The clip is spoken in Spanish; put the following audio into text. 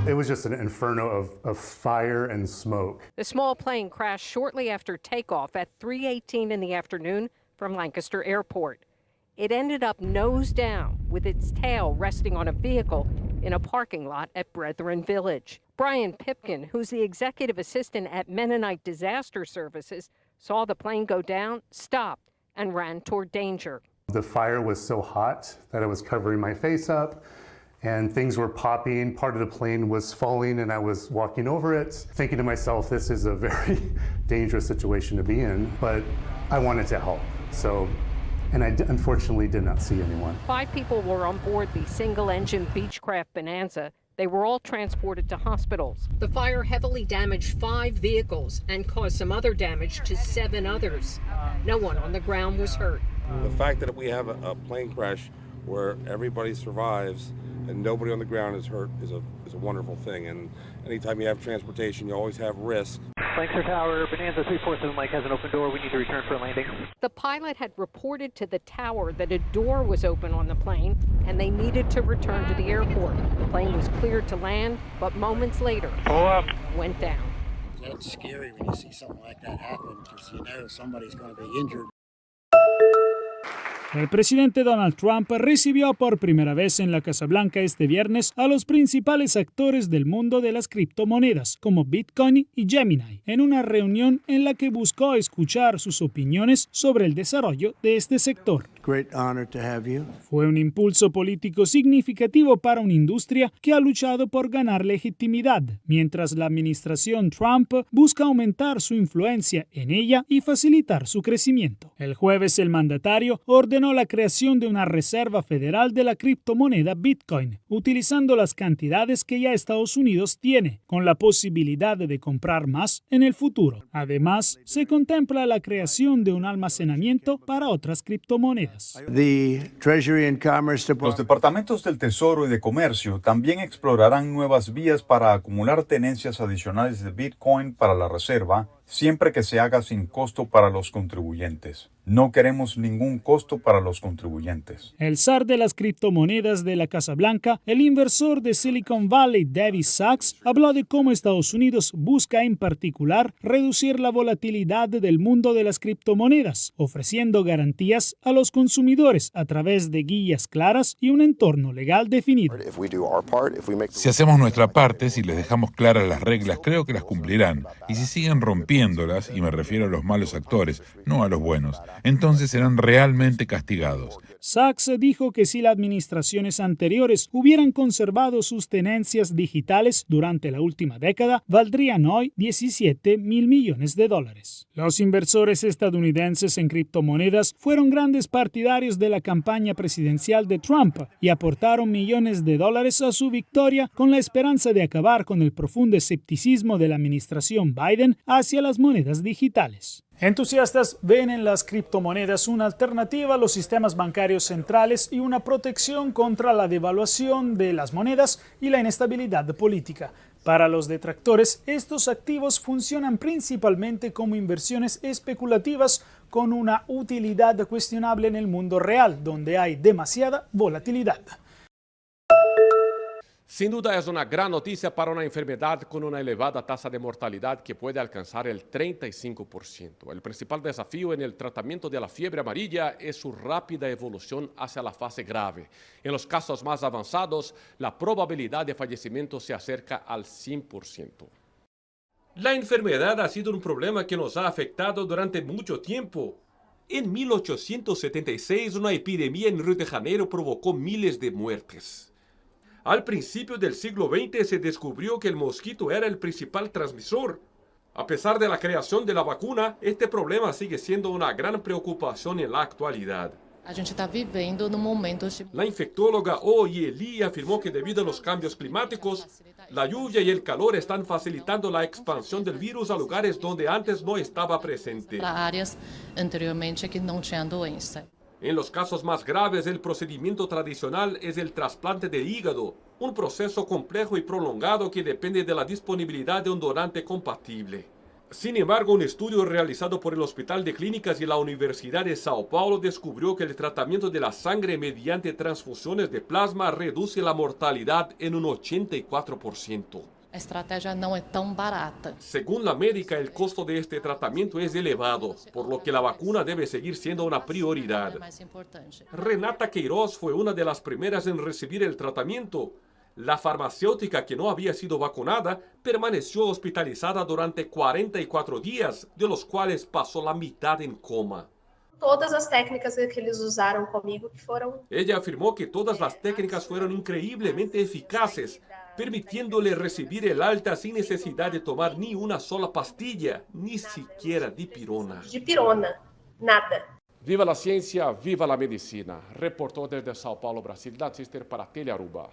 It was just an inferno of fire and smoke. The small plane crashed shortly after takeoff at 3:18 in the afternoon from Lancaster Airport. It ended up nose down with its tail resting on a vehicle in a parking lot at Brethren Village. Brian Pipkin, who's the executive assistant at Mennonite Disaster Services, saw the plane go down, stopped, and ran toward danger. The fire was so hot that it was covering my face up and things were popping. Part of the plane was falling and I was walking over it, thinking to myself, this is a very dangerous situation to be in, but I wanted to help. And I unfortunately did not see anyone. 5 people were on board the single-engine Beechcraft Bonanza. They were all transported to hospitals. The fire heavily damaged 5 vehicles and caused some other damage to 7 others. No one on the ground was hurt. The fact that we have a plane crash where everybody survives and nobody on the ground is hurt is a wonderful thing. And anytime you have transportation, you always have risk. Lancaster Tower, Bonanza 347 Mike has an open door. We need to return for a landing. The pilot had reported to the tower that a door was open on the plane and they needed to return to the airport. The plane was cleared to land, but moments later, went down. That's scary when you see something like that happen because you know somebody's going to be injured. El presidente Donald Trump recibió por primera vez en la Casa Blanca este viernes a los principales actores del mundo de las criptomonedas, como Bitcoin y Gemini, en una reunión en la que buscó escuchar sus opiniones sobre el desarrollo de este sector. Great honor to have you. Fue un impulso político significativo para una industria que ha luchado por ganar legitimidad, mientras la administración Trump busca aumentar su influencia en ella y facilitar su crecimiento. El jueves el mandatario ordenó la creación de una reserva federal de la criptomoneda Bitcoin, utilizando las cantidades que ya Estados Unidos tiene, con la posibilidad de comprar más en el futuro. Además, se contempla la creación de un almacenamiento para otras criptomonedas. Los departamentos del Tesoro y de Comercio también explorarán nuevas vías para acumular tenencias adicionales de Bitcoin para la reserva, siempre que se haga sin costo para los contribuyentes. No queremos ningún costo para los contribuyentes. El zar de las criptomonedas de la Casa Blanca, el inversor de Silicon Valley, David Sachs, habló de cómo Estados Unidos busca en particular reducir la volatilidad del mundo de las criptomonedas, ofreciendo garantías a los consumidores a través de guías claras y un entorno legal definido. Si hacemos nuestra parte, si les dejamos claras las reglas, creo que las cumplirán. Y si siguen rompiéndolas, y me refiero a los malos actores, no a los buenos, entonces serán realmente castigados. Sachs dijo que si las administraciones anteriores hubieran conservado sus tenencias digitales durante la última década, valdrían hoy $17 mil millones. Los inversores estadounidenses en criptomonedas fueron grandes partidarios de la campaña presidencial de Trump y aportaron millones de dólares a su victoria con la esperanza de acabar con el profundo escepticismo de la administración Biden hacia las monedas digitales. Entusiastas ven en las criptomonedas una alternativa a los sistemas bancarios centrales y una protección contra la devaluación de las monedas y la inestabilidad política. Para los detractores, estos activos funcionan principalmente como inversiones especulativas con una utilidad cuestionable en el mundo real, donde hay demasiada volatilidad. Sin duda es una gran noticia para una enfermedad con una elevada tasa de mortalidad que puede alcanzar el 35%. El principal desafío en el tratamiento de la fiebre amarilla es su rápida evolución hacia la fase grave. En los casos más avanzados, la probabilidad de fallecimiento se acerca al 100%. La enfermedad ha sido un problema que nos ha afectado durante mucho tiempo. En 1876, una epidemia en Río de Janeiro provocó miles de muertes. Al principio del siglo XX se descubrió que el mosquito era el principal transmisor. A pesar de la creación de la vacuna, este problema sigue siendo una gran preocupación en la actualidad. La infectóloga Oyeli afirmó que debido a los cambios climáticos, la lluvia y el calor están facilitando la expansión del virus a lugares donde antes no estaba presente. En los casos más graves, el procedimiento tradicional es el trasplante de hígado, un proceso complejo y prolongado que depende de la disponibilidad de un donante compatible. Sin embargo, un estudio realizado por el Hospital de Clínicas y la Universidad de Sao Paulo descubrió que el tratamiento de la sangre mediante transfusiones de plasma reduce la mortalidad en un 84%. A estratégia não é tão barata. Según la médica, el costo de este tratamiento es elevado, por lo que la vacuna debe seguir siendo una prioridad. Renata Queiroz fue una de las primeras en recibir el tratamiento. La farmacéutica, que no había sido vacunada, permaneció hospitalizada durante 44 días, de los cuales pasó la mitad en coma. Todas as técnicas que eles usaram comigo que foram... Ella afirmó que todas las técnicas fueron increíblemente eficaces, permitiéndole recibir el alta sin necesidad de tomar ni una sola pastilla, ni siquiera dipirona. Dipirona, nada. Viva la ciencia, viva la medicina. Reportó desde Sao Paulo, Brasil, Dan Sister para Telearuba.